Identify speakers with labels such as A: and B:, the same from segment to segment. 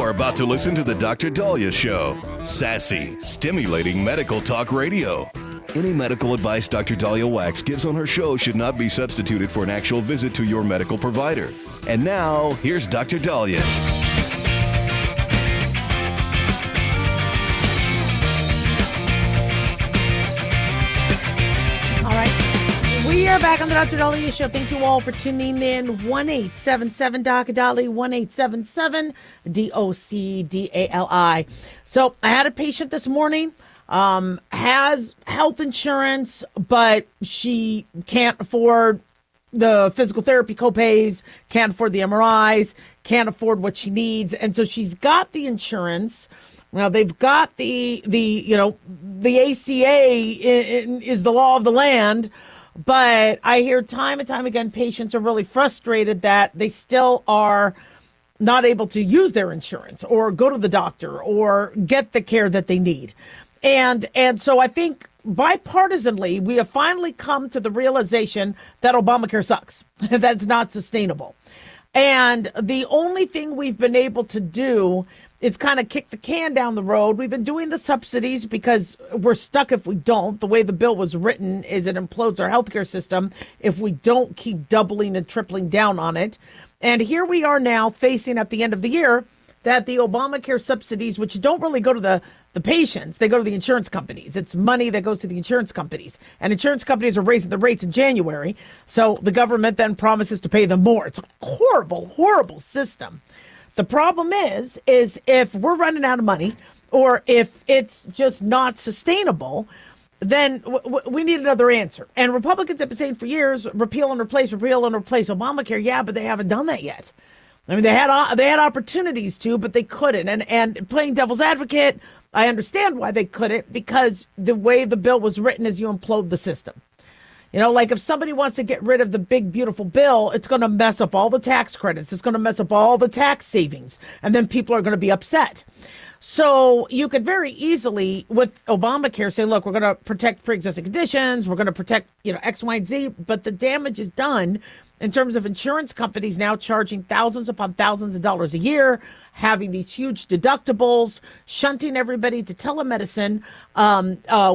A: You're about to listen to the Dr. Dahlia Show. Sassy, stimulating medical talk radio. Any medical advice Dr. Dahlia Wax gives on her show should not be substituted for an actual visit to your medical provider. And now, here's Dr. Dahlia.
B: All right. We are back on the Dr. Dahlia Show. Thank you all for tuning in. 1-877 Dr. Dahlia, 1-877 DOCDALI. So I had a patient this morning, has health insurance, but she can't afford the physical therapy copays, can't afford the MRIs, can't afford what she needs. And so she's got the insurance. Now they've got the ACA is the law of the land. But I hear time and time again, patients are really frustrated that they still are not able to use their insurance or go to the doctor or get the care that they need. And so I think bipartisanly, we have finally come to the realization that Obamacare sucks, that it's not sustainable. And the only thing we've been able to do is kind of kick the can down the road. We've been doing the subsidies because we're stuck if we don't. The way the bill was written is it implodes our healthcare system if we don't keep doubling and tripling down on it. And here we are now facing at the end of the year that the Obamacare subsidies, which don't really go to the patients, they go to the insurance companies. It's money that goes to the insurance companies. And insurance companies are raising the rates in January. So the government then promises to pay them more. It's a horrible, horrible system. The problem is if we're running out of money or if it's just not sustainable, then we need another answer. And Republicans have been saying for years, repeal and replace Obamacare. Yeah, but they haven't done that yet. I mean, they had opportunities to, but they couldn't. And playing devil's advocate, I understand why they couldn't, because the way the bill was written is you implode the system. You know, like if somebody wants to get rid of the big, beautiful bill, it's going to mess up all the tax credits. It's going to mess up all the tax savings. And then people are going to be upset. So you could very easily, with Obamacare, say, look, we're going to protect pre-existing conditions. We're going to protect, X, Y, and Z. But the damage is done in terms of insurance companies now charging thousands upon thousands of dollars a year, having these huge deductibles, shunting everybody to telemedicine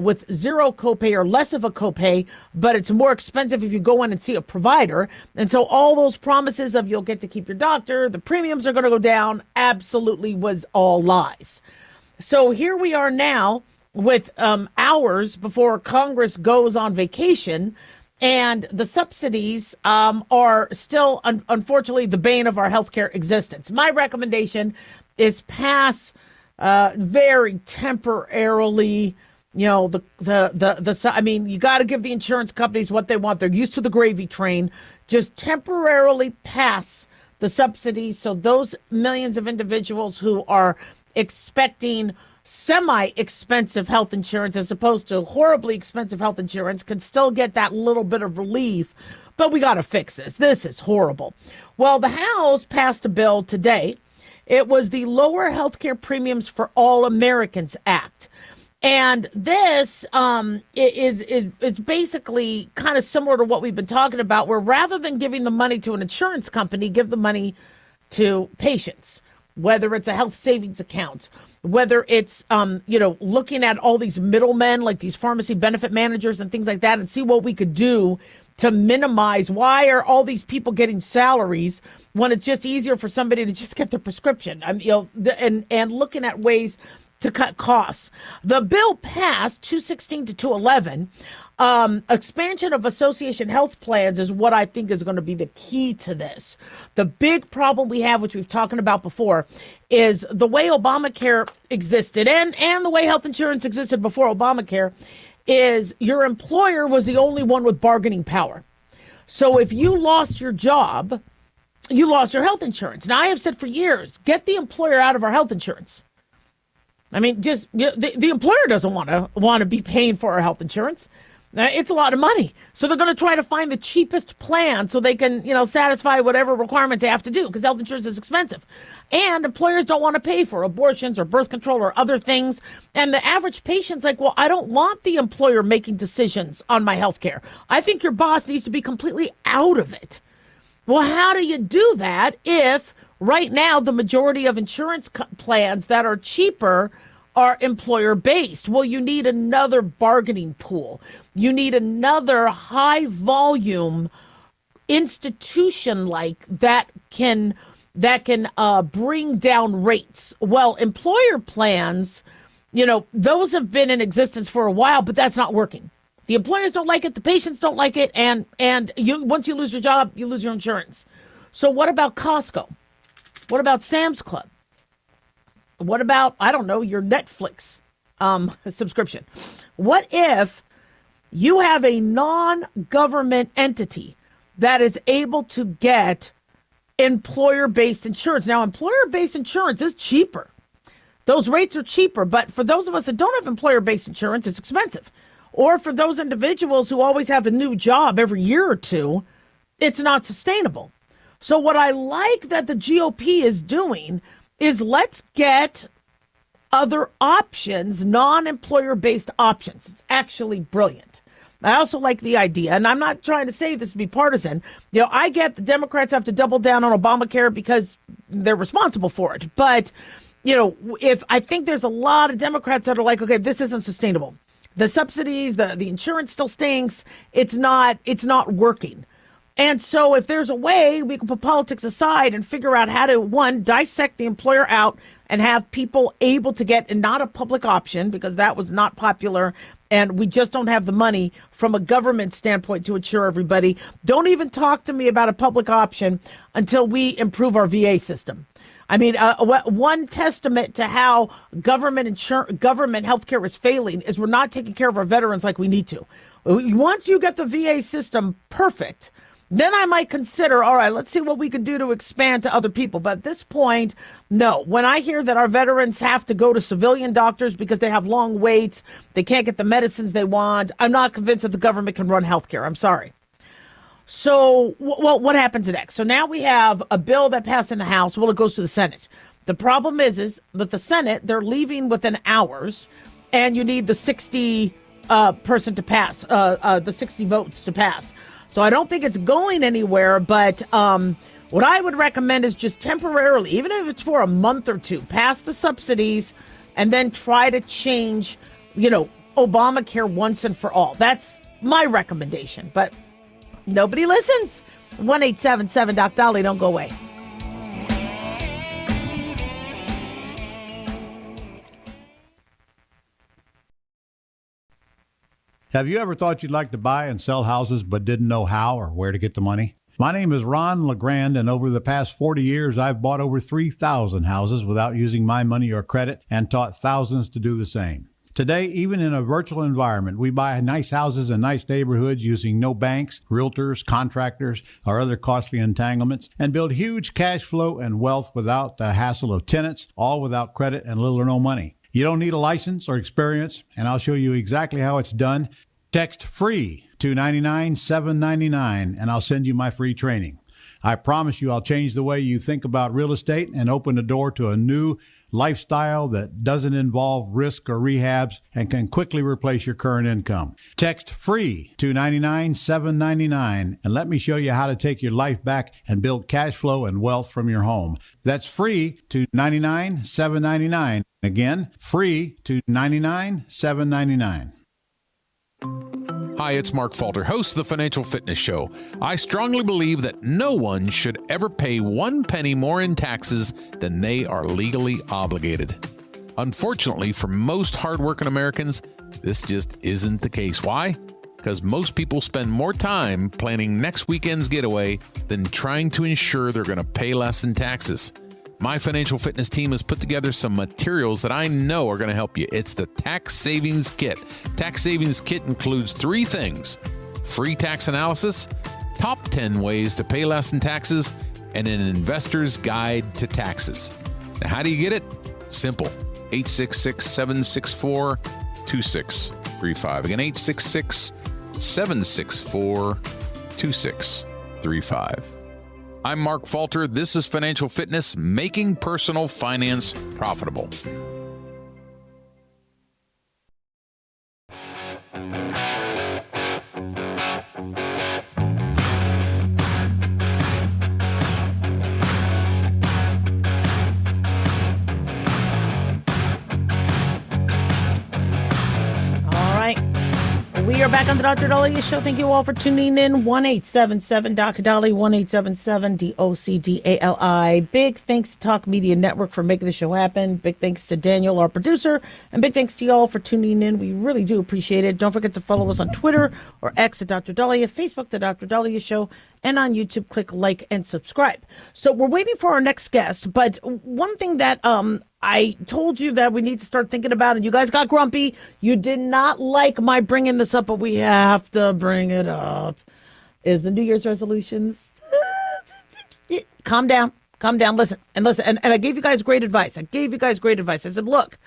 B: with zero copay or less of a copay, but it's more expensive if you go in and see a provider. And so all those promises of you'll get to keep your doctor, the premiums are going to go down, absolutely was all lies. So here we are now with hours before Congress goes on vacation. And the subsidies are still, unfortunately, the bane of our healthcare existence. My recommendation is pass very temporarily. You got to give the insurance companies what they want. They're used to the gravy train. Just temporarily pass the subsidies so those millions of individuals who are expecting semi-expensive health insurance as opposed to horribly expensive health insurance can still get that little bit of relief. But we got to fix this. This is horrible. Well, the House passed a bill today. It was the Lower Healthcare Premiums for All Americans Act. And this is basically kind of similar to what we've been talking about, where rather than giving the money to an insurance company, give the money to patients, whether it's a health savings account, whether it's, looking at all these middlemen like these pharmacy benefit managers and things like that and see what we could do to minimize why are all these people getting salaries when it's just easier for somebody to just get their prescription. And looking at ways to cut costs. The bill passed 216 to 211. Expansion of association health plans is what I think is going to be the key to this. The big problem we have, which we've talked about before, is the way Obamacare existed and the way health insurance existed before Obamacare is your employer was the only one with bargaining power. So if you lost your job, you lost your health insurance. Now, I have said for years, get the employer out of our health insurance. I mean, just the employer doesn't want to be paying for our health insurance. It's a lot of money. So they're going to try to find the cheapest plan so they can, satisfy whatever requirements they have to do because health insurance is expensive. And employers don't want to pay for abortions or birth control or other things. And the average patient's like, well, I don't want the employer making decisions on my health care. I think your boss needs to be completely out of it. Well, how do you do that if Right now, the majority of insurance plans that are cheaper are employer based. Well, you need another bargaining pool. You need another high volume institution like that can bring down rates. Well, employer plans, those have been in existence for a while, but that's not working. The employers don't like it, the patients don't like it, and once you lose your job, you lose your insurance. So what about Costco? What about Sam's Club? What about, I don't know, your Netflix subscription? What if you have a non-government entity that is able to get employer-based insurance? Now, employer-based insurance is cheaper. Those rates are cheaper, but for those of us that don't have employer-based insurance, it's expensive. Or for those individuals who always have a new job every year or two, it's not sustainable. So what I like that the GOP is doing is let's get other options, non-employer-based options. It's actually brilliant. I also like the idea, and I'm not trying to say this to be partisan. I get the Democrats have to double down on Obamacare because they're responsible for it. But, if I think there's a lot of Democrats that are like, okay, this isn't sustainable. The subsidies, the insurance still stinks. It's not working. And so if there's a way we can put politics aside and figure out how to, one, dissect the employer out and have people able to get, and not a public option because that was not popular, and we just don't have the money from a government standpoint to insure everybody. Don't even talk to me about a public option until we improve our VA system. I mean, one testament to how government healthcare is failing is we're not taking care of our veterans like we need to. Once you get the VA system perfect, then I might consider, all right, let's see what we can do to expand to other people. But at this point, no. When I hear that our veterans have to go to civilian doctors because they have long waits, they can't get the medicines they want, I'm not convinced that the government can run healthcare. I'm sorry. So, what happens next? So now we have a bill that passed in the House. Well, it goes to the Senate. The problem is that the Senate, they're leaving within hours, and you need the 60 person to pass, the 60 votes to pass. So I don't think it's going anywhere, but what I would recommend is just temporarily, even if it's for a month or two, pass the subsidies and then try to change, Obamacare once and for all. That's my recommendation, but nobody listens. 1-877-Doc-Dolly, don't go away.
C: Have you ever thought you'd like to buy and sell houses but didn't know how or where to get the money? My name is Ron LeGrand, and over the past 40 years, I've bought over 3,000 houses without using my money or credit and taught thousands to do the same. Today, even in a virtual environment, we buy nice houses in nice neighborhoods using no banks, realtors, contractors, or other costly entanglements, and build huge cash flow and wealth without the hassle of tenants, all without credit and little or no money. You don't need a license or experience, and I'll show you exactly how it's done. Text FREE to 99799, and I'll send you my free training. I promise you I'll change the way you think about real estate and open the door to a new lifestyle that doesn't involve risk or rehabs and can quickly replace your current income. Text FREE to 99799 and let me show you how to take your life back and build cash flow and wealth from your home. That's FREE to 99799. Again, FREE to 99799.
D: Hi, it's Mark Falter, host of the Financial Fitness Show. I strongly believe that no one should ever pay 1 penny more in taxes than they are legally obligated. Unfortunately, for most hardworking Americans, this just isn't the case. Why? Because most people spend more time planning next weekend's getaway than trying to ensure they're going to pay less in taxes. My financial fitness team has put together some materials that I know are going to help you. It's the Tax Savings Kit. Tax Savings Kit includes 3 things: free tax analysis, top 10 ways to pay less in taxes, and an investor's guide to taxes. Now, how do you get it? Simple. 866-764-2635. Again, 866-764-2635. I'm Mark Falter. This is Financial Fitness, making personal finance profitable.
B: We are back on the Dr. Dahlia Show. Thank you all for tuning in. 1-877 Dr. Dahlia, 1-877 DOCDALI. Big thanks to Talk Media Network for making the show happen. Big thanks to Daniel, our producer, and big thanks to y'all for tuning in. We really do appreciate it. Don't forget to follow us on Twitter or X at Dr. Dahlia, Facebook, The Dr. Dahlia Show, and on YouTube, click like and subscribe. So we're waiting for our next guest, but one thing that I told you that we need to start thinking about, and you guys got grumpy. You did not like my bringing this up, but we have to bring it up, is the New Year's resolutions. Calm down, listen. And I gave you guys great advice. I said, look,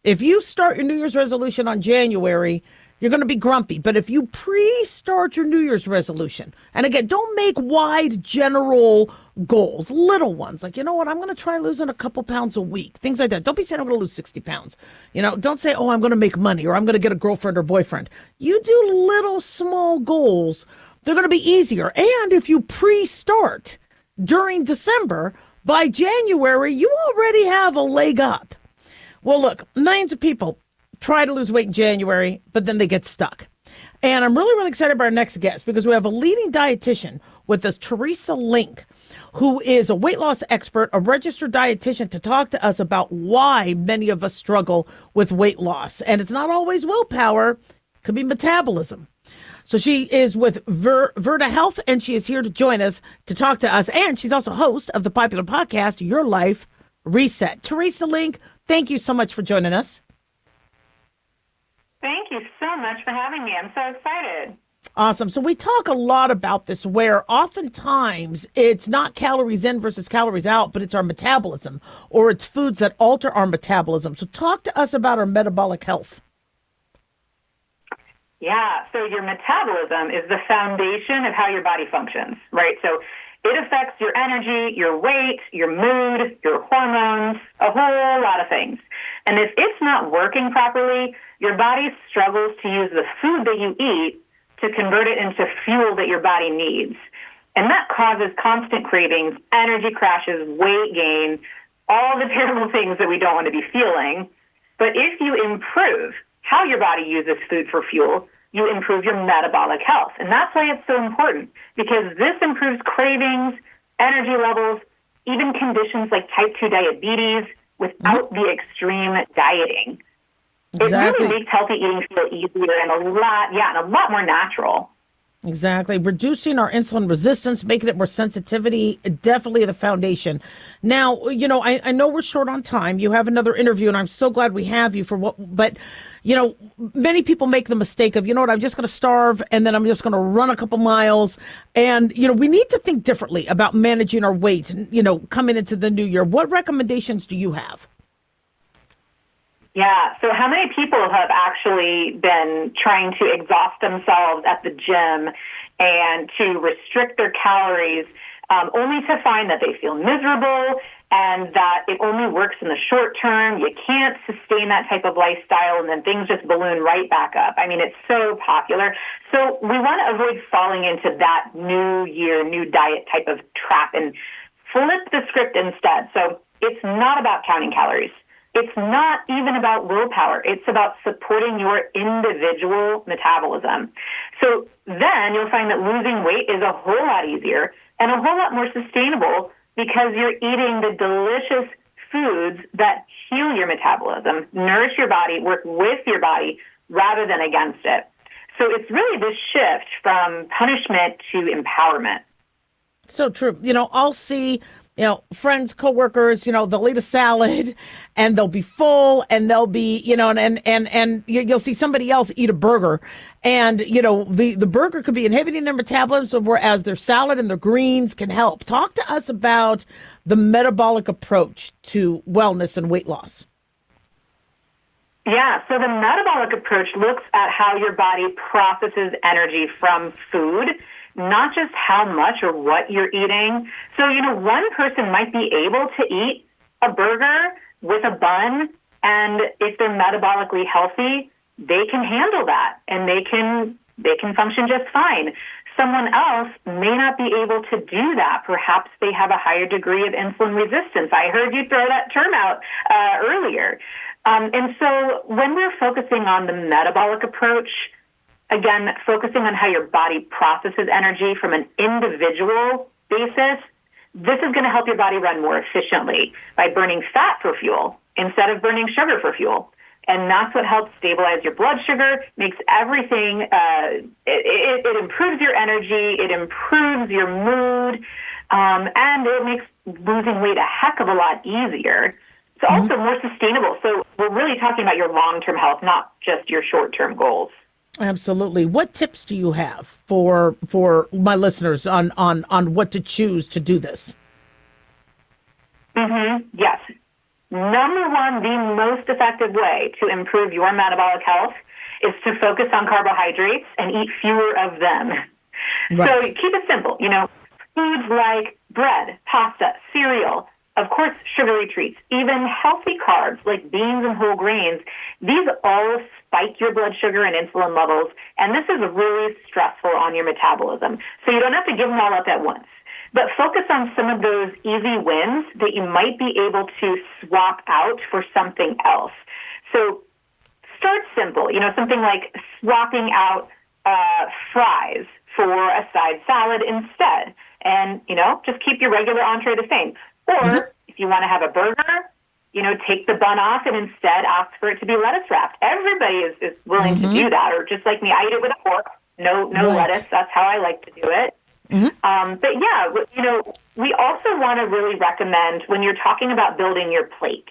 B: if you start your New Year's resolution on January, you're going to be grumpy. But if you pre-start your New Year's resolution, and again, don't make wide general goals, little ones. Like, you know what, I'm going to try losing a couple pounds a week, things like that. Don't be saying I'm going to lose 60 pounds. You know, don't say, oh, I'm going to make money or I'm going to get a girlfriend or boyfriend. You do little small goals. They're going to be easier. And if you pre-start during December, by January, you already have a leg up. Well, look, millions of people try to lose weight in January, but then they get stuck. And I'm really, really excited about our next guest because we have a leading dietitian with us, Teresa Link, who is a weight loss expert, a registered dietitian, to talk to us about why many of us struggle with weight loss. And it's not always willpower, it could be metabolism. So she is with Virta Health, and she is here to join us to talk to us. And she's also host of the popular podcast, Your Life Reset. Teresa Link, thank you so much for joining us.
E: Thank you so much for having me. I'm so excited.
B: Awesome. So we talk a lot about this where oftentimes it's not calories in versus calories out, but it's our metabolism or it's foods that alter our metabolism. So talk to us about our metabolic health.
E: Yeah. So your metabolism is the foundation of how your body functions, right? So it affects your energy, your weight, your mood, your hormones, a whole lot of things. And if it's not working properly, your body struggles to use the food that you eat to convert it into fuel that your body needs. And that causes constant cravings, energy crashes, weight gain, all the terrible things that we don't want to be feeling. But if you improve how your body uses food for fuel, you improve your metabolic health. And that's why it's so important, because this improves cravings, energy levels, even conditions like type 2 diabetes without the extreme dieting.
B: Exactly.
E: It really makes healthy eating feel easier and a lot more natural.
B: Exactly. Reducing our insulin resistance, making it more sensitivity, definitely the foundation. Now, you know, I know we're short on time. You have another interview, and I'm so glad we have you but, you know, many people make the mistake of, you know what, I'm just going to starve, and then I'm just going to run a couple miles. And, you know, we need to think differently about managing our weight, you know, coming into the new year. What recommendations do you have?
E: Yeah, so how many people have actually been trying to exhaust themselves at the gym and to restrict their calories only to find that they feel miserable and that it only works in the short term? You can't sustain that type of lifestyle, and then things just balloon right back up. I mean, it's so popular. So we want to avoid falling into that new year, new diet type of trap and flip the script instead. So it's not about counting calories. It's not even about willpower. It's about supporting your individual metabolism. So then you'll find that losing weight is a whole lot easier and a whole lot more sustainable because you're eating the delicious foods that heal your metabolism, nourish your body, work with your body rather than against it. So it's really this shift from punishment to empowerment.
B: So true. You know, I'll see, you know, friends, coworkers, you know, they'll eat a salad and they'll be full and they'll be, you know, and you'll see somebody else eat a burger and, you know, the burger could be inhibiting their metabolism, whereas their salad and their greens can help. Talk to us about the metabolic approach to wellness and weight loss.
E: Yeah, so the metabolic approach looks at how your body processes energy from food, not just how much or what you're eating. So, you know, one person might be able to eat a burger with a bun, and if they're metabolically healthy, they can handle that, and they can function just fine. Someone else may not be able to do that. Perhaps they have a higher degree of insulin resistance. I heard you throw that term out earlier. And so when we're focusing on the metabolic approach, again, focusing on how your body processes energy from an individual basis, this is going to help your body run more efficiently by burning fat for fuel instead of burning sugar for fuel. And that's what helps stabilize your blood sugar, makes everything, it improves your energy, it improves your mood, and it makes losing weight a heck of a lot easier. It's also more sustainable. So we're really talking about your long-term health, not just your short-term goals.
B: Absolutely. What tips do you have for my listeners on what to choose to do this?
E: Yes. Number one, the most effective way to improve your metabolic health is to focus on carbohydrates and eat fewer of them.
B: Right.
E: So keep it simple. Foods like bread, pasta, cereal, of course, sugary treats, even healthy carbs like beans and whole grains, these all spike your blood sugar and insulin levels, and this is really stressful on your metabolism. So you don't have to give them all up at once. But focus on some of those easy wins that you might be able to swap out for something else. So start simple, something like swapping out fries for a side salad instead. And, just keep your regular entree the same. Or if you want to have a burger, take the bun off and instead ask for it to be lettuce wrapped. Everybody is willing to do that. Or just like me, I eat it with a fork. No lettuce. That's how I like to do it. But yeah, we also want to really recommend when you're talking about building your plate,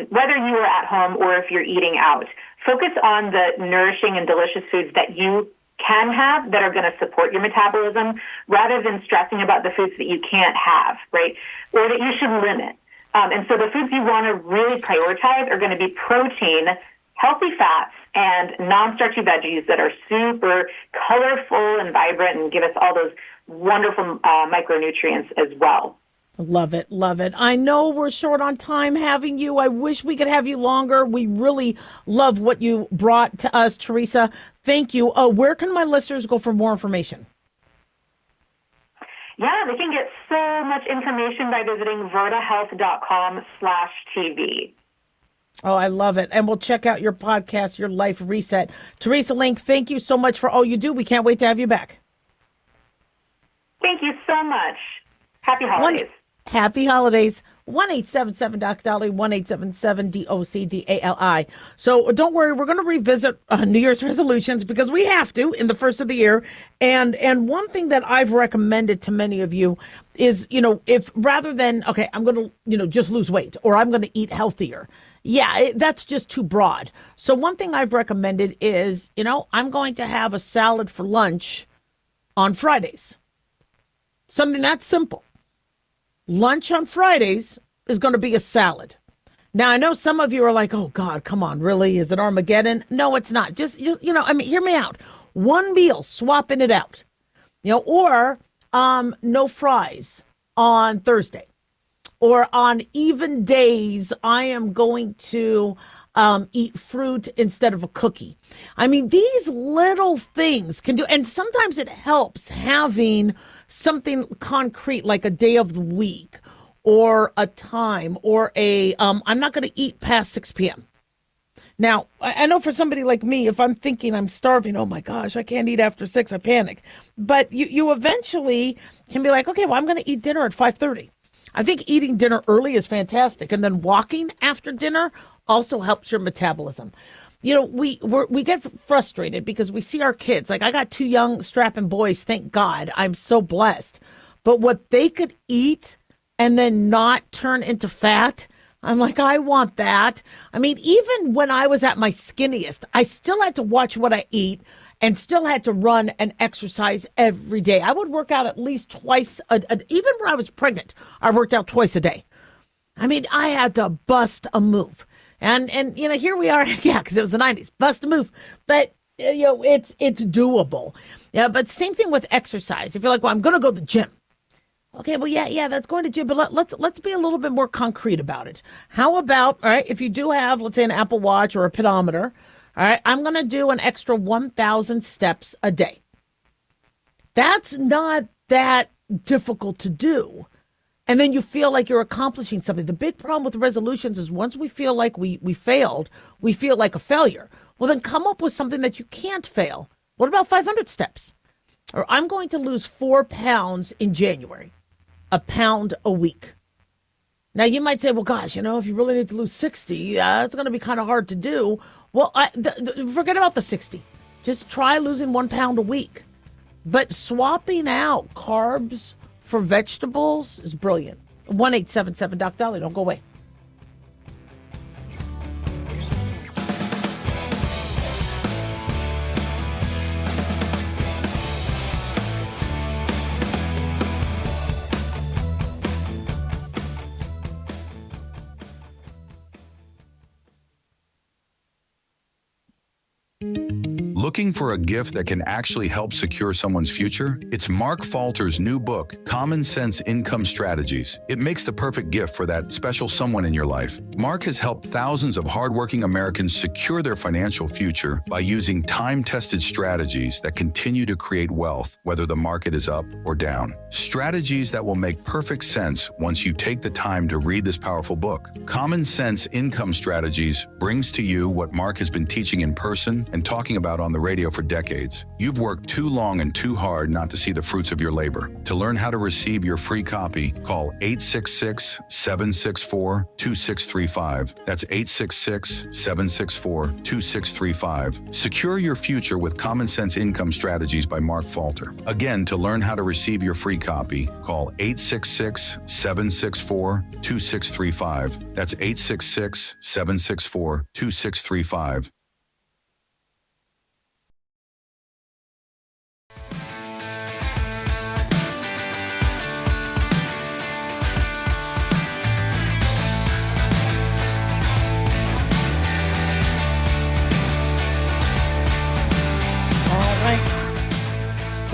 E: whether you are at home or if you're eating out, focus on the nourishing and delicious foods that you can have that are going to support your metabolism rather than stressing about the foods that you can't have, right? Or that you should limit. And so the foods you want to really prioritize are going to be protein, healthy fats, and non-starchy veggies that are super colorful and vibrant and give us all those wonderful micronutrients as well.
B: Love it. Love it. I know we're short on time having you. I wish we could have you longer. We really love what you brought to us, Teresa. Thank you. Where can my listeners go for more information?
E: Yeah, they can get so much information by visiting vertahealth.com/TV.
B: Oh, I love it. And we'll check out your podcast, Your Life Reset. Teresa Link, thank you so much for all you do. We can't wait to have you back.
E: Thank you so much. Happy holidays.
B: Happy holidays. 1-877-DOC-DOLLY, 1-877-DOC-DALI. So don't worry, we're going to revisit New Year's resolutions because we have to in the first of the year. And one thing that I've recommended to many of you is, if rather than, okay, I'm going to, just lose weight or I'm going to eat healthier. Yeah, that's just too broad. So one thing I've recommended is, I'm going to have a salad for lunch on Fridays. Something that's simple. Lunch on Fridays is going to be a salad. Now, I know some of you are like, oh, God, come on, really? Is it Armageddon? No, it's not. Just hear me out. One meal, swapping it out. Or no fries on Thursday. Or on even days, I am going to eat fruit instead of a cookie. I mean, these little things can do, and sometimes it helps having something concrete like a day of the week or a time or I'm not going to eat past 6 p.m. Now, I know for somebody like me, if I'm thinking I'm starving, oh my gosh, I can't eat after 6, I panic. But you eventually can be like, okay, well, I'm going to eat dinner at 5:30. I think eating dinner early is fantastic. And then walking after dinner also helps your metabolism. We get frustrated because we see our kids. Like, I got 2 young strapping boys, thank God. I'm so blessed. But what they could eat and then not turn into fat, I'm like, I want that. I mean, even when I was at my skinniest, I still had to watch what I eat and still had to run and exercise every day. I would work out at least twice, even when I was pregnant, I worked out twice a day. I mean, I had to bust a move. And here we are, yeah, because it was the 90s, bust a move. But, it's doable. Yeah, but same thing with exercise. If you're like, well, I'm going to go to the gym. Okay, well, yeah, that's going to gym, but let's be a little bit more concrete about it. How about, all right, if you do have, let's say, an Apple Watch or a pedometer, all right, I'm going to do an extra 1,000 steps a day. That's not that difficult to do. And then you feel like you're accomplishing something. The big problem with resolutions is once we feel like we failed, we feel like a failure. Well, then come up with something that you can't fail. What about 500 steps? Or I'm going to lose 4 pounds in January, a pound a week. Now, you might say, well, gosh, if you really need to lose 60, it's going to be kind of hard to do. Well, forget about the 60. Just try losing 1 pound a week. But swapping out carbs for vegetables is brilliant. 1-877-DOC-DOLLY. Don't go away.
F: Looking for a gift that can actually help secure someone's future? It's Mark Falter's new book, Common Sense Income Strategies. It makes the perfect gift for that special someone in your life. Mark has helped thousands of hardworking Americans secure their financial future by using time-tested strategies that continue to create wealth, whether the market is up or down. Strategies that will make perfect sense once you take the time to read this powerful book. Common Sense Income Strategies brings to you what Mark has been teaching in person and talking about on the radio for decades. You've worked too long and too hard not to see the fruits of your labor. To learn how to receive your free copy, call 866-764-2635. That's 866-764-2635. Secure your future with Common Sense Income Strategies by Mark Falter. Again, to learn how to receive your free copy, call 866-764-2635. That's 866-764-2635.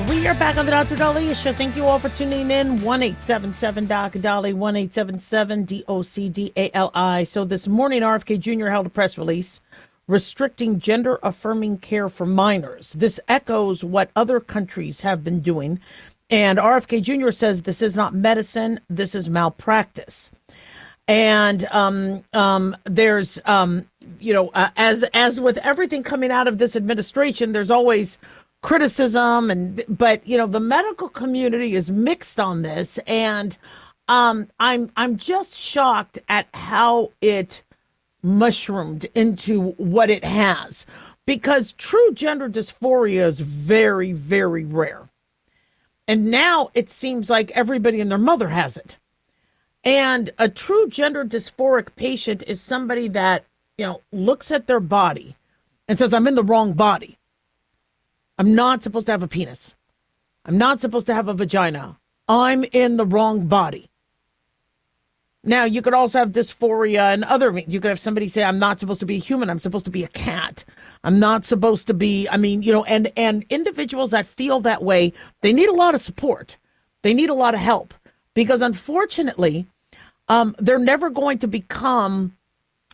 B: We are back on the Dr. Dahlia Show. Thank you all for tuning in. 1-877-DOC-DOLLY, 1-877-DOCDALI. So this morning, RFK Jr. held a press release restricting gender-affirming care for minors. This echoes what other countries have been doing. And RFK Jr. says this is not medicine, this is malpractice. And there's, as with everything coming out of this administration, there's always criticism, but the medical community is mixed on this, and I'm just shocked at how it mushroomed into what it has, because true gender dysphoria is very, very rare, and now it seems like everybody and their mother has it. And a true gender dysphoric patient is somebody that looks at their body and says, I'm in the wrong body. I'm not supposed to have a penis. I'm not supposed to have a vagina. I'm in the wrong body. Now, you could also have dysphoria and you could have somebody say, I'm not supposed to be a human. I'm supposed to be a cat. I'm not supposed to be, and individuals that feel that way, they need a lot of support. They need a lot of help, because unfortunately, they're never going to become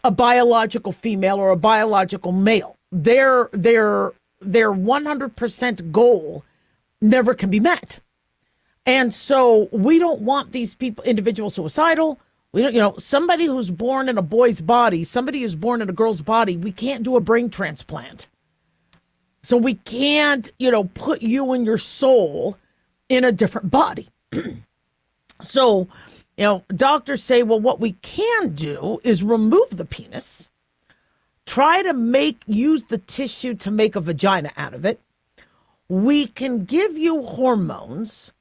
B: a biological female or a biological male. Their 100% goal never can be met. And so we don't want these individuals suicidal. We don't, somebody who's born in a boy's body, somebody who's born in a girl's body, we can't do a brain transplant. So we can't, put you and your soul in a different body. So, doctors say, well, what we can do is remove the penis, try to use the tissue to make a vagina out of it. We can give you hormones,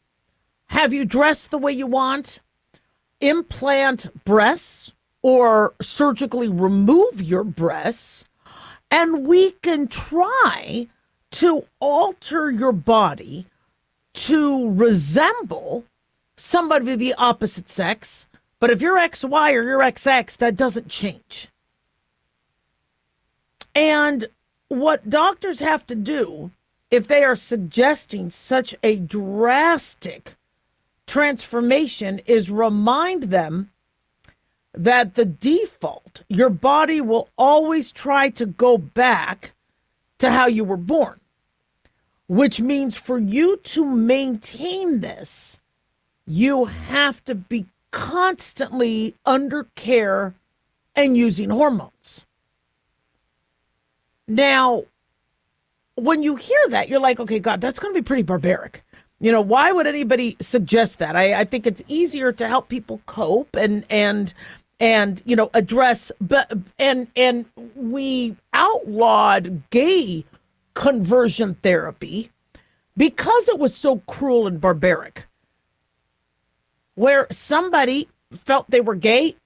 B: have you dress the way you want, implant breasts, or surgically remove your breasts, and we can try to alter your body to resemble somebody of the opposite sex. But if you're XY or you're XX, that doesn't change. And what doctors have to do, if they are suggesting such a drastic transformation, is remind them that the default, your body will always try to go back to how you were born, which means for you to maintain this, you have to be constantly under care and using hormones. Now, when you hear that, you're like, okay, God, that's going to be pretty barbaric. Why would anybody suggest that? I think it's easier to help people cope and address, and we outlawed gay conversion therapy because it was so cruel and barbaric, where somebody felt they were gay,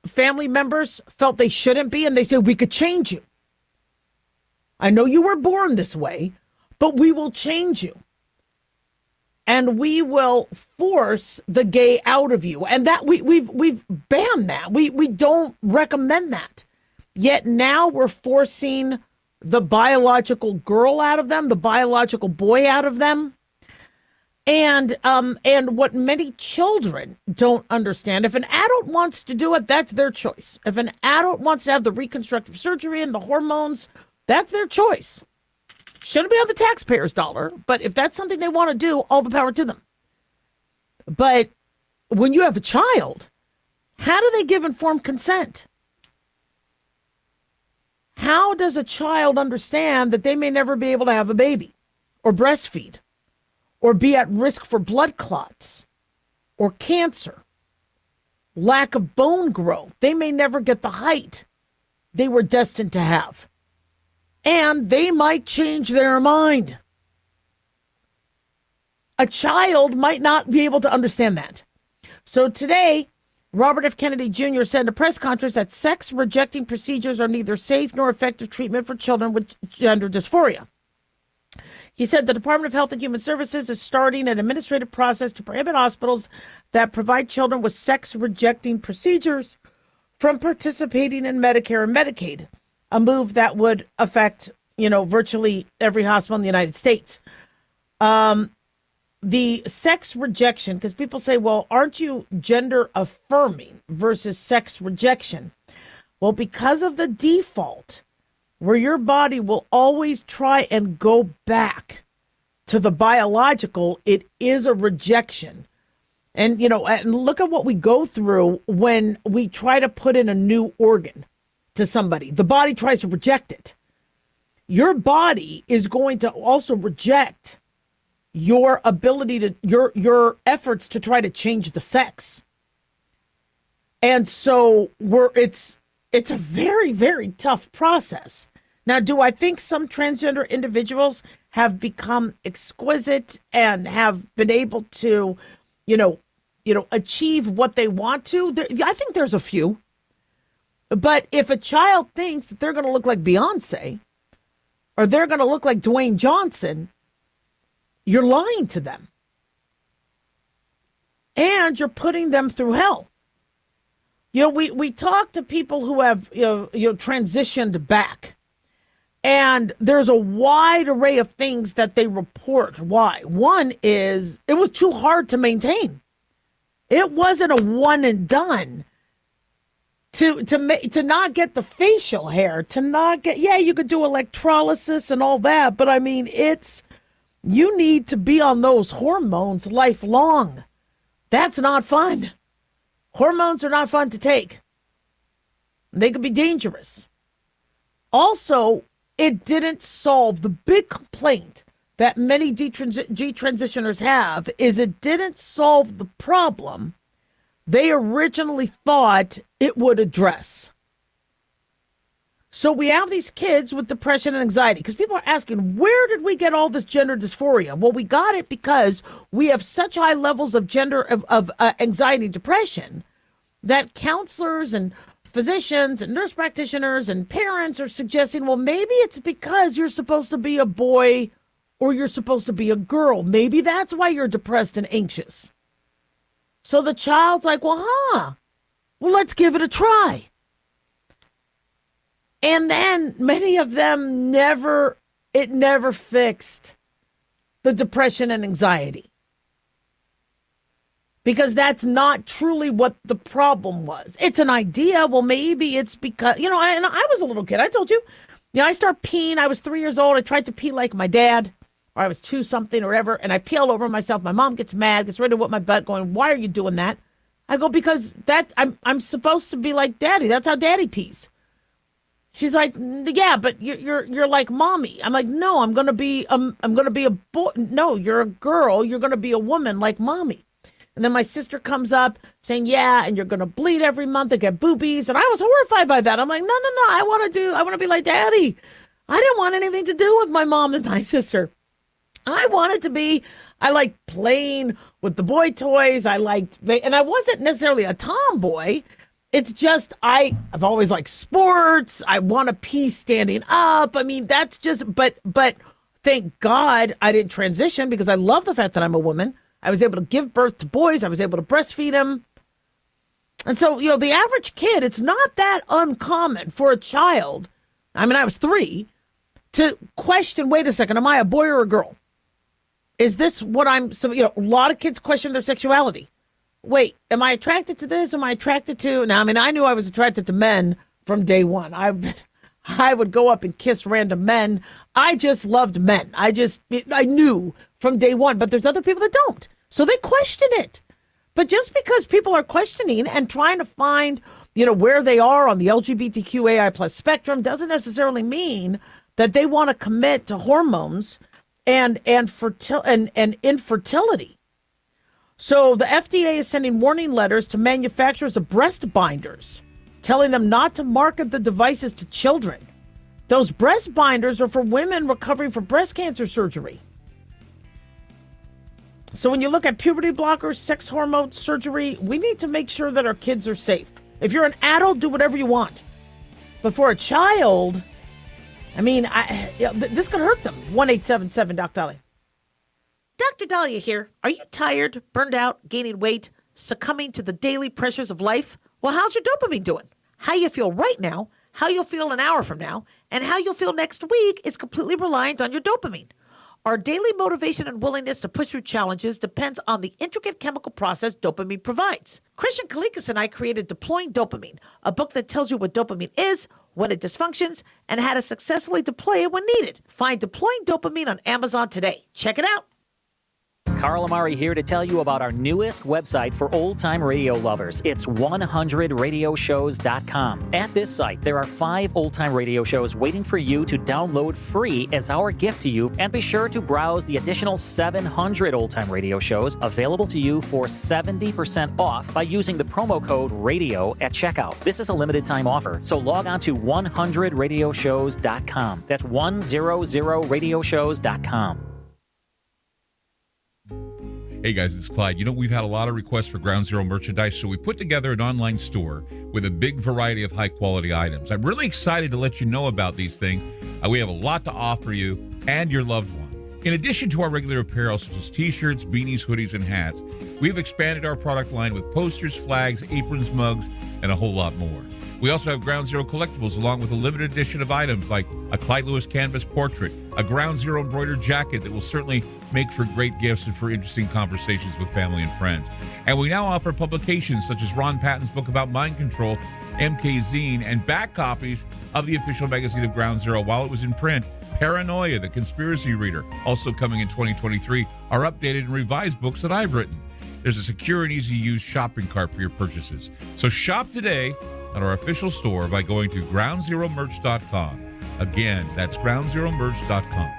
B: family members felt they shouldn't be, and they said, we could change you. I know you were born this way, but we will change you. And we will force the gay out of you. And that we've banned that. We don't recommend that. Yet now we're forcing the biological girl out of them, the biological boy out of them. And what many children don't understand, if an adult wants to do it, that's their choice. If an adult wants to have the reconstructive surgery and the hormones, that's their choice. Shouldn't be on the taxpayer's dollar, but if that's something they want to do, all the power to them. But when you have a child, how do they give informed consent? How does a child understand that they may never be able to have a baby or breastfeed or be at risk for blood clots or cancer, lack of bone growth? They may never get the height they were destined to have. And they might change their mind. A child might not be able to understand that. So today, Robert F. Kennedy Jr. said in a press conference that sex-rejecting procedures are neither safe nor effective treatment for children with gender dysphoria. He said the Department of Health and Human Services is starting an administrative process to prohibit hospitals that provide children with sex-rejecting procedures from participating in Medicare and Medicaid. A move that would affect, virtually every hospital in the United States. The sex rejection, because people say, well, aren't you gender affirming versus sex rejection? Well, because of the default, where your body will always try and go back to the biological, it is a rejection. And, and look at what we go through when we try to put in a new organ to somebody. The body tries to reject it. Your body is going to also reject your ability to your efforts to try to change the sex. And so it's a very, very tough process. Now, do I think some transgender individuals have become exquisite and have been able to, achieve what they want to? I think there's a few. But if a child thinks that they're going to look like Beyonce or they're going to look like Dwayne Johnson, you're lying to them. And you're putting them through hell. We talk to people who have transitioned back. And there's a wide array of things that they report. Why? One is it was too hard to maintain. It wasn't a one and done. To not get the facial hair, to not get, you could do electrolysis and all that, but I mean, you need to be on those hormones lifelong. That's not fun. Hormones are not fun to take. They could be dangerous. Also, it didn't solve the big complaint that many detransitioners have is it didn't solve the problem they originally thought it would address. So we have these kids with depression and anxiety because people are asking, where did we get all this gender dysphoria? Well, we got it because we have such high levels of anxiety, depression, that counselors and physicians and nurse practitioners and parents are suggesting, well, maybe it's because you're supposed to be a boy or you're supposed to be a girl. Maybe that's why you're depressed and anxious. So the child's like, well, let's give it a try. And then many of them never fixed the depression and anxiety. Because that's not truly what the problem was. It's an idea. Well, maybe it's because, and I was a little kid. I told you, I started peeing. I was 3 years old. I tried to pee like my dad. Or I was 2 something or whatever, and I pee all over myself. My mom gets mad, gets ready to whip my butt, going, why are you doing that? I go, because I'm supposed to be like daddy. That's how daddy pees. She's like, yeah, but you're like mommy. I'm like, no, I'm gonna be a boy. No, you're a girl. You're gonna be a woman like mommy. And then my sister comes up saying, yeah, and you're gonna bleed every month and get boobies. And I was horrified by that. I'm like, no, I want to be like daddy. I didn't want anything to do with my mom and my sister. I wanted to be. I liked playing with the boy toys. And I wasn't necessarily a tomboy. It's just I've always liked sports. I want to pee standing up. I mean, that's just but thank God I didn't transition because I love the fact that I'm a woman. I was able to give birth to boys. I was able to breastfeed them. And so, the average kid, it's not that uncommon for a child. I mean, I was 3 to question, wait a second, am I a boy or a girl? Is this what I'm a lot of kids question their sexuality. Wait, am I attracted to this? Am I attracted to? Now, I mean, I knew I was attracted to men from day one. I would go up and kiss random men. I just loved men. I knew from day one, but there's other people that don't. So they question it. But just because people are questioning and trying to find, where they are on the LGBTQAI plus spectrum doesn't necessarily mean that they want to commit to hormones and infertility. So the FDA is sending warning letters to manufacturers of breast binders, telling them not to market the devices to children. Those breast binders are for women recovering from breast cancer surgery. So when you look at puberty blockers, sex hormone surgery, we need to make sure that our kids are safe. If you're an adult, do whatever you want. But for a child, I mean, this could hurt them. 1-877-DOC-DALIA. Dr. Dahlia here. Are you tired, burned out, gaining weight, succumbing to the daily pressures of life? Well, how's your dopamine doing? How you feel right now, how you'll feel an hour from now, and how you'll feel next week is completely reliant on your dopamine. Our daily motivation and willingness to push through challenges depends on the intricate chemical process dopamine provides. Christian Kalikas and I created Deploying Dopamine, a book that tells you what dopamine is, when it dysfunctions, and how to successfully deploy it when needed. Find Deploying Dopamine on Amazon today. Check it out.
G: Carl Amari here to tell you about our newest website for old-time radio lovers. It's 100radioshows.com. At this site, there are 5 old-time radio shows waiting for you to download free as our gift to you, and be sure to browse the additional 700 old-time radio shows available to you for 70% off by using the promo code RADIO at checkout. This is a limited-time offer, so log on to 100radioshows.com. That's 100radioshows.com.
H: Hey guys, it's Clyde. We've had a lot of requests for Ground Zero merchandise, so we put together an online store with a big variety of high-quality items. I'm really excited to let you know about these things. We have a lot to offer you and your loved ones. In addition to our regular apparel, such as t-shirts, beanies, hoodies, and hats, we've expanded our product line with posters, flags, aprons, mugs, and a whole lot more. We also have Ground Zero collectibles, along with a limited edition of items like a Clyde Lewis canvas portrait, a Ground Zero embroidered jacket that will certainly make for great gifts and for interesting conversations with family and friends. And we now offer publications such as Ron Patton's book about mind control, MK Zine, and back copies of the official magazine of Ground Zero while it was in print. Paranoia, the Conspiracy Reader, also coming in 2023, are updated and revised books that I've written. There's a secure and easy-to-use shopping cart for your purchases. So shop today at our official store by going to groundzeromerch.com. Again, that's groundzeromerch.com.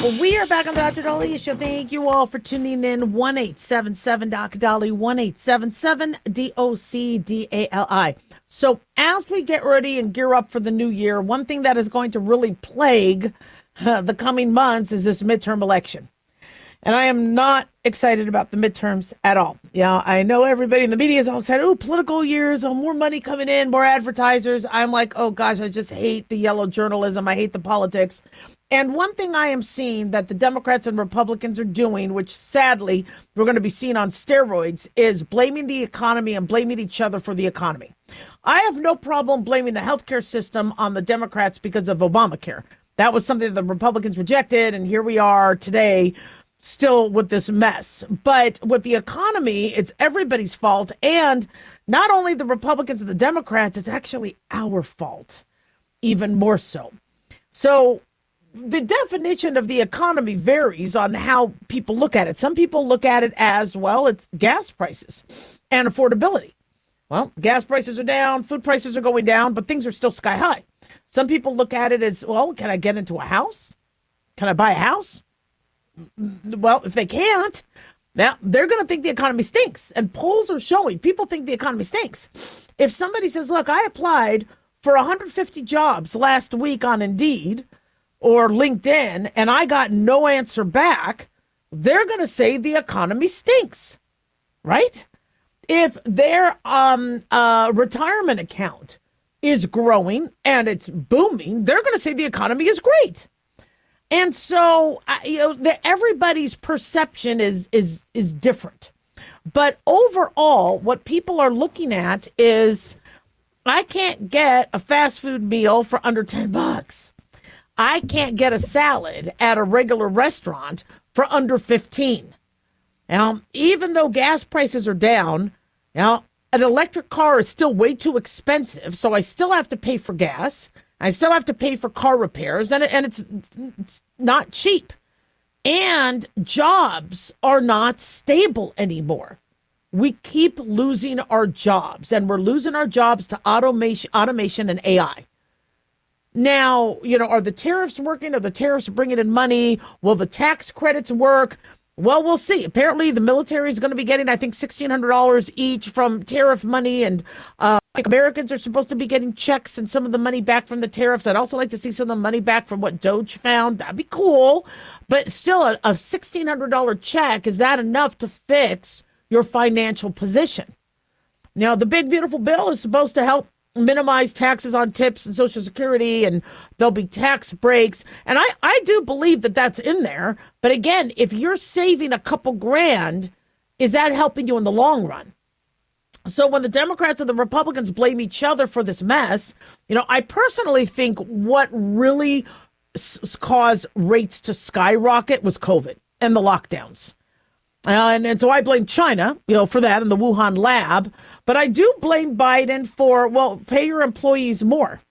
B: Well, we are back on the Dr. Dahlia Show. Thank you all for tuning in. 1-877-DOC-DALI, 1-877-DOC-DALI. So as we get ready and gear up for the new year, one thing that is going to really plague the coming months is this midterm election. And I am not excited about the midterms at all. Yeah, I know everybody in the media is all excited. Oh, political years, more money coming in, more advertisers. I'm like, oh gosh, I just hate the yellow journalism. I hate the politics. And one thing I am seeing that the Democrats and Republicans are doing, which sadly we're going to be seeing on steroids, is blaming the economy and blaming each other for the economy. I have no problem blaming the healthcare system on the Democrats because of Obamacare. That was something that the Republicans rejected, and here we are today still with this mess. But with the economy, it's everybody's fault. And not only the Republicans and the Democrats, it's actually our fault, even more so. So the definition of the economy varies on how people look at it. Some people look at it as, well, it's gas prices and affordability. Well, gas prices are down, food prices are going down, but things are still sky high. Some people look at it as, well, can I get into a house? Can I buy a house? Well, if they can't, now they're going to think the economy stinks. And polls are showing people think the economy stinks. If somebody says, look, I applied for 150 jobs last week on Indeed or LinkedIn, and I got no answer back, they're going to say the economy stinks, right? If their retirement account is growing and it's booming, they're going to say the economy is great. And so, everybody's perception is different. But overall, what people are looking at is, I can't get a fast food meal for under $10. I can't get a salad at a regular restaurant for under 15. Now, even though gas prices are down, now an electric car is still way too expensive, so I still have to pay for gas. I still have to pay for car repairs, and it's not cheap. And jobs are not stable anymore. We keep losing our jobs, and we're losing our jobs to automation and AI. Now, are the tariffs working? Are the tariffs bringing in money? Will the tax credits work? Well, we'll see. Apparently, the military is going to be getting, I think, $1,600 each from tariff money, and Americans are supposed to be getting checks and some of the money back from the tariffs. I'd also like to see some of the money back from what Doge found. That'd be cool. But still, a $1,600 check, is that enough to fix your financial position? Now, the big, beautiful bill is supposed to help minimize taxes on tips and Social Security, and there'll be tax breaks. And I do believe that that's in there. But again, if you're saving a couple grand, is that helping you in the long run? So when the Democrats and the Republicans blame each other for this mess, I personally think what really caused rates to skyrocket was COVID and the lockdowns. And so I blame China, for that, and the Wuhan lab. But I do blame Biden for, pay your employees more.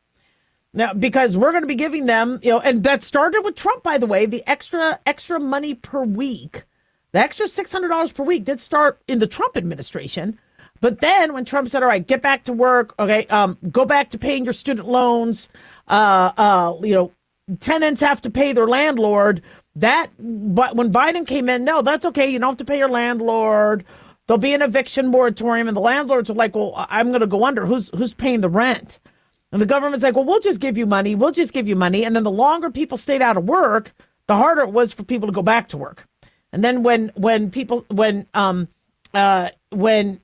B: Now, because we're going to be giving them, and that started with Trump, by the way, the extra money per week. The extra $600 per week did start in the Trump administration. But then when Trump said, all right, get back to work, okay, go back to paying your student loans, tenants have to pay their landlord. But when Biden came in, no, that's okay. You don't have to pay your landlord. There'll be an eviction moratorium. And the landlords are like, well, I'm going to go under. Who's paying the rent? And the government's like, well, we'll just give you money. We'll just give you money. And then the longer people stayed out of work, the harder it was for people to go back to work. And then when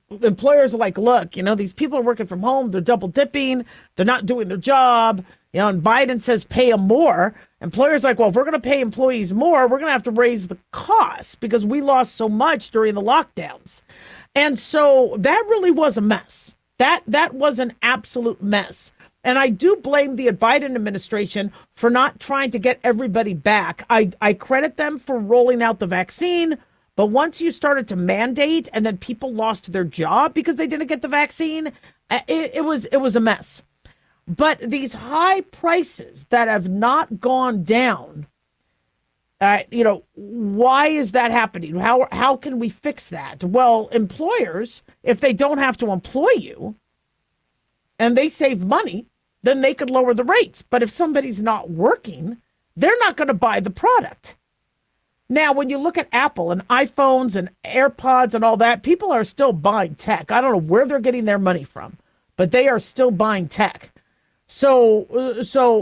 B: employers are like, look, these people are working from home. They're double dipping. They're not doing their job. And Biden says pay them more. Employers are like, well, if we're going to pay employees more, we're going to have to raise the cost because we lost so much during the lockdowns. And so that really was a mess. That was an absolute mess. And I do blame the Biden administration for not trying to get everybody back. I credit them for rolling out the vaccine. But once you started to mandate and then people lost their job because they didn't get the vaccine, it was a mess. But these high prices that have not gone down, why is that happening? How can we fix that? Well, employers, if they don't have to employ you and they save money, then they could lower the rates. But if somebody's not working, they're not going to buy the product. Now, when you look at Apple and iPhones and AirPods and all that, people are still buying tech. I don't know where they're getting their money from, but they are still buying tech. So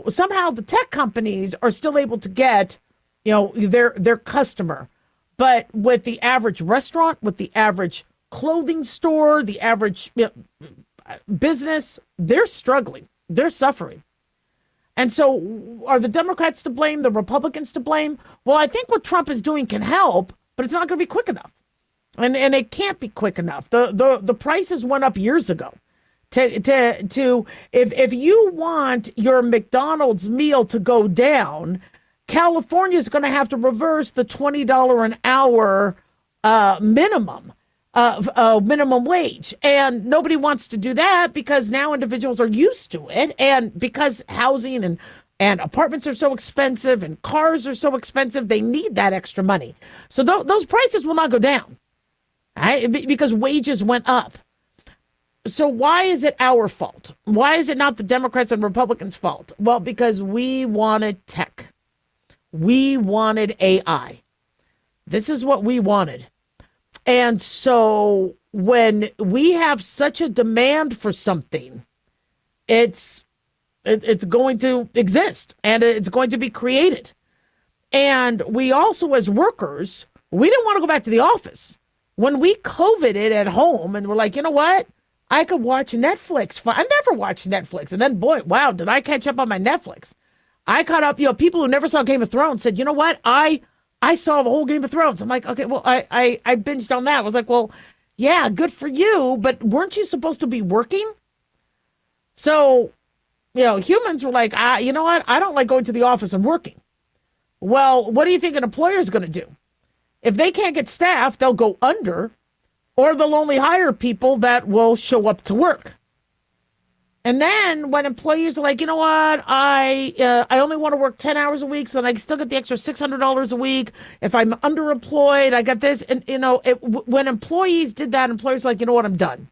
B: somehow the tech companies are still able to get, their customer. But with the average restaurant, with the average clothing store, the average business, they're struggling. They're suffering. And so are the Democrats to blame, the Republicans to blame? Well, I think what Trump is doing can help, but it's not going to be quick enough. And it can't be quick enough. The prices went up years ago. If you want your McDonald's meal to go down, California is going to have to reverse the $20 an hour minimum. minimum wage. And nobody wants to do that because now individuals are used to it. And because housing and apartments are so expensive and cars are so expensive, they need that extra money. So those prices will not go down, right? Because wages went up. So why is it our fault? Why is it not the Democrats and Republicans' fault? Well, because we wanted tech. We wanted AI. This is what we wanted. And so when we have such a demand for something, it's going to exist and it's going to be created. And we also, as workers, we didn't want to go back to the office. When we COVIDed at home and we're like, you know what? I could watch Netflix. I never watched Netflix. And then, boy, wow, did I catch up on my Netflix. I caught up, people who never saw Game of Thrones said, you know what? I saw the whole Game of Thrones. I'm like, okay, well, I binged on that. I was like, well, yeah, good for you. But weren't you supposed to be working? So, humans were like, you know what? I don't like going to the office and working. Well, what do you think an employer is going to do? If they can't get staff, they'll go under, or they'll only hire people that will show up to work. And then when employees are like, you know what, I only want to work 10 hours a week, so then I still get the extra $600 a week. If I'm underemployed, I got this. And, when employees did that, employers were like, you know what, I'm done.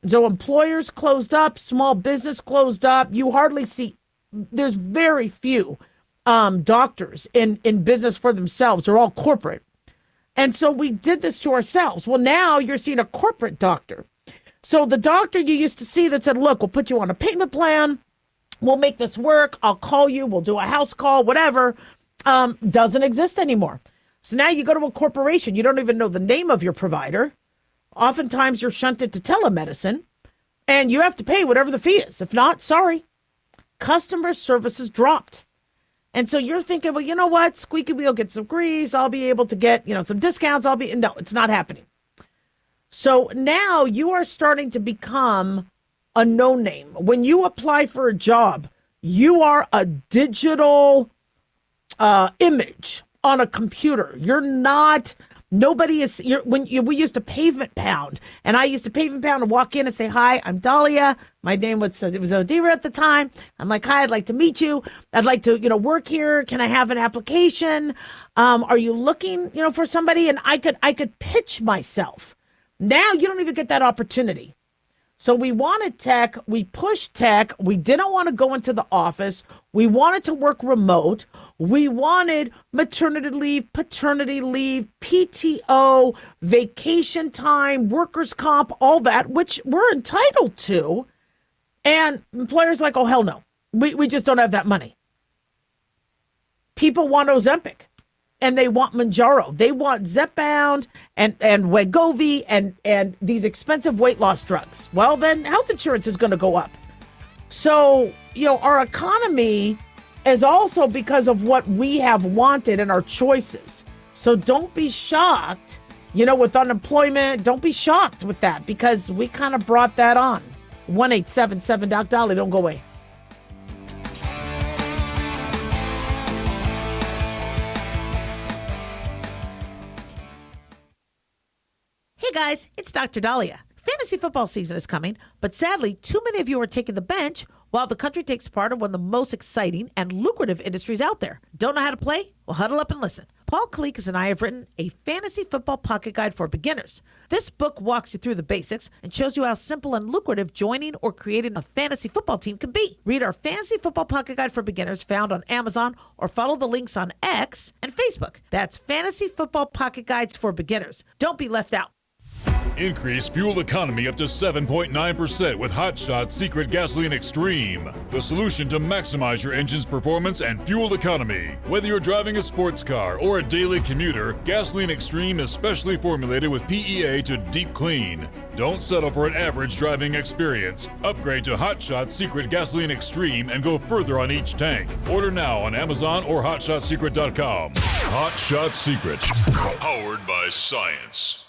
B: So employers closed up, small business closed up. You hardly see, there's very few doctors in business for themselves. They're all corporate. And so we did this to ourselves. Well, now you're seeing a corporate doctor. So the doctor you used to see that said, look, we'll put you on a payment plan. We'll make this work. I'll call you. We'll do a house call, whatever, doesn't exist anymore. So now you go to a corporation. You don't even know the name of your provider. Oftentimes you're shunted to telemedicine and you have to pay whatever the fee is. If not, sorry, customer service is dropped. And so you're thinking, well, you know what? Squeaky wheel gets some grease. I'll be able to get, some discounts. No, it's not happening. So now you are starting to become a no-name. When you apply for a job, you are a digital image on a computer. You're not, nobody is, we used to pavement pound, and I used to pavement pound and walk in and say, hi, I'm Dahlia. My name was Odira at the time. I'm like, hi, I'd like to meet you. I'd like to, work here. Can I have an application? Are you looking, for somebody? And I could pitch myself. Now you don't even get that opportunity. So we wanted tech. We pushed tech. We didn't want to go into the office. We wanted to work remote. We wanted maternity leave, paternity leave, PTO, vacation time, workers' comp, all that, which we're entitled to. And employers are like, oh, hell no. We just don't have that money. People want Ozempic. And they want Mounjaro. They want Zepbound and Wegovy and these expensive weight loss drugs. Well, then health insurance is going to go up. So, our economy is also because of what we have wanted and our choices. So don't be shocked, with unemployment. Don't be shocked with that because we kind of brought that on. 1-877-DOC-DOLLY. Don't go away. Hey guys, it's Dr. Dahlia. Fantasy football season is coming, but sadly, too many of you are taking the bench while the country takes part in one of the most exciting and lucrative industries out there. Don't know how to play? Well, huddle up and listen. Paul Kalikas and I have written a fantasy football pocket guide for beginners. This book walks you through the basics and shows you how simple and lucrative joining or creating a fantasy football team can be. Read our fantasy football pocket guide for beginners found on Amazon or follow the links on X and Facebook. That's Fantasy Football Pocket Guides for Beginners. Don't be left out.
I: Increase fuel economy up to 7.9% with Hot Shot Secret Gasoline Extreme, the solution to maximize your engine's performance and fuel economy. Whether you're driving a sports car or a daily commuter, Gasoline Extreme is specially formulated with PEA to deep clean. Don't settle for an average driving experience. Upgrade to Hot Shot Secret Gasoline Extreme and go further on each tank. Order now on Amazon or HotShotSecret.com. Hot Shot Secret, powered by science.